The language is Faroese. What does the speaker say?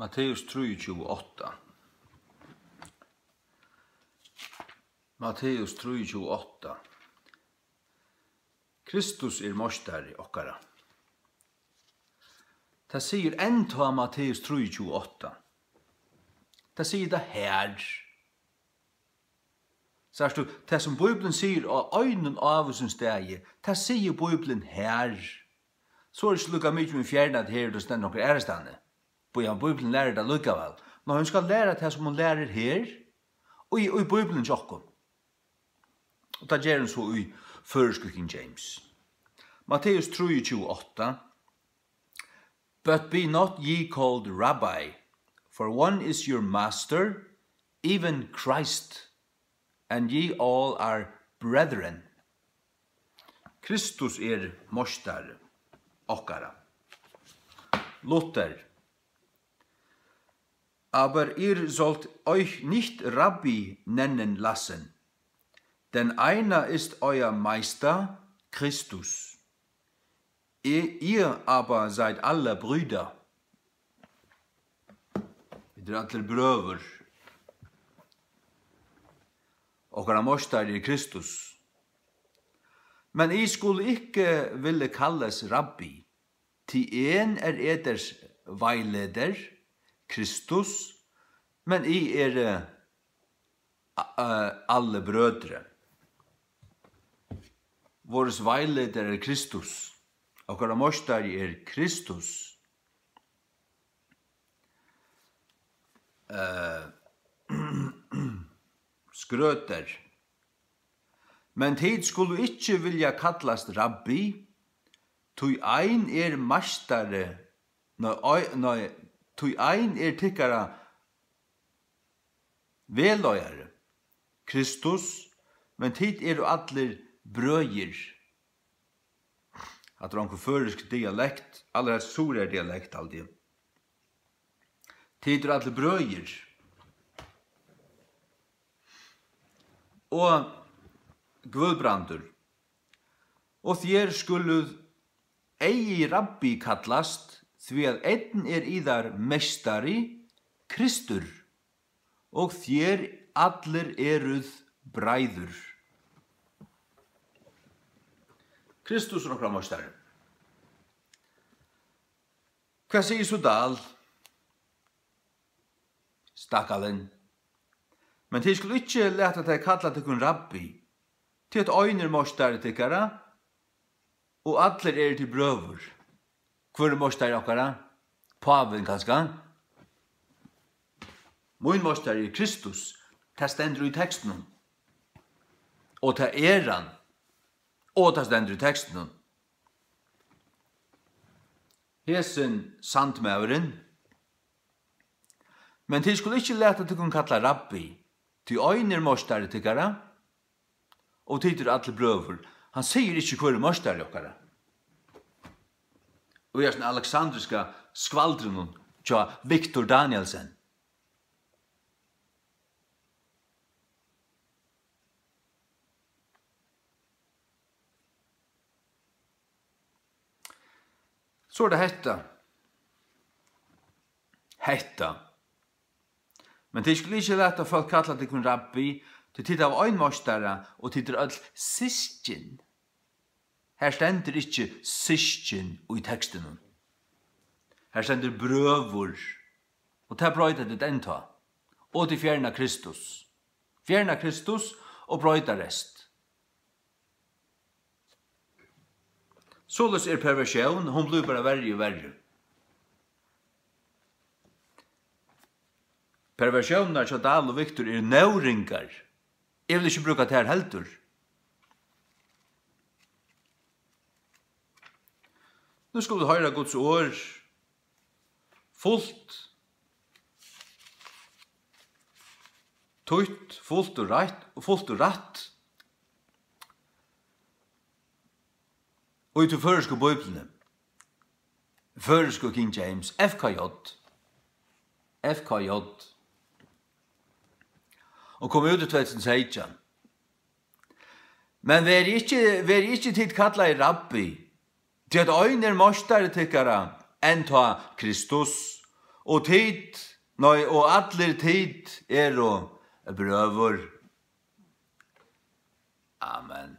Matteus 3:28. Matteus 3:28. Kristus mostari okkara. Det sier enda Matteus 3:28. Det sier det her. Sørst du, det som Bibelen sier av øynen av sin steg, det sier Bibelen her. Så det ikke lukket mye med fjernat her, det stender noen ærestande. Bibelen lærer det lukkevel. Men hun skal lære det som hun lærer her, og i Bibelen tjokken. Og det gjør hun så i først King James. Matteus 3:28. But be not ye called Rabbi, for one is your master, even Christ, and ye all are brethren. Kristus mostar okkara. Luther. Aber ihr sollt euch nicht Rabbi nennen lassen, denn einer ist euer Meister, Christus. Ihr aber seid alle Brüder. Wir alle bröver. Okkara mostar Kristus. Men I skulle ikke ville kalles rabbi, til en eders veileder, Kristus, men I alle brødre. Våres veileder Kristus, okkara mostar Kristus. Skrøter. Men tid skulle ikke vilja kallast rabbi, tui ein mastare, tui ein tikkara veløyare, Kristus, men tid allir brøyer. At det førisk dialekt, aller sur dialekt alltid. Tid allir brøyer. Og Guðbrandur. Og þér skuluð eigi rabbi kallast, því að einn íðar mestari, Kristur, og þér allir eruð bræður. Kristus okkara mestari. Hvað segir svo dal? Stakkalinn. Men þið skulle ikke leta þig kalla til rabbi, til at øyner mostari tikkara, og allir til brøver. Hvor mostari okkara? Paven kanska? Mun mostari Kristus, det stender I teksten. Og det han. Og det stender I teksten. Hesen sandmauren. Men til skulle ikke leta til kalla rabbi, til øyner mostari tikkara, og til alle brøver. Han sier ikke hvor mostari okkara. Og den alexandriska skvaldren tja Victor Danielsen. Så det hetta. Men det skulle ikke lette folk kalla til kun rabbi, til tid av øynmostara, og til all sistjen. Her stender ikke sistjen i teksten. Her stender brøvur, og det brøyder det den ta. Og til fjerna Kristus. Fjerna Kristus og brøyder rest. Såles perversjon, hun blir bare verre og verre. Perversjonen til Dal og Victor nøvringar. Jeg vil ikke bruke det her heldur. Nu skal vi høre Guds ord fullt, tøyt, fullt og rett. Og til føreske bøyblene, føreske King James, FKJ, og kom ut i 2016. Men vær ikke tid kalla I rabbi, til at øyner mostare tykkara enn ta Kristus, Og tid, nei, og atler tid og brøver. Amen.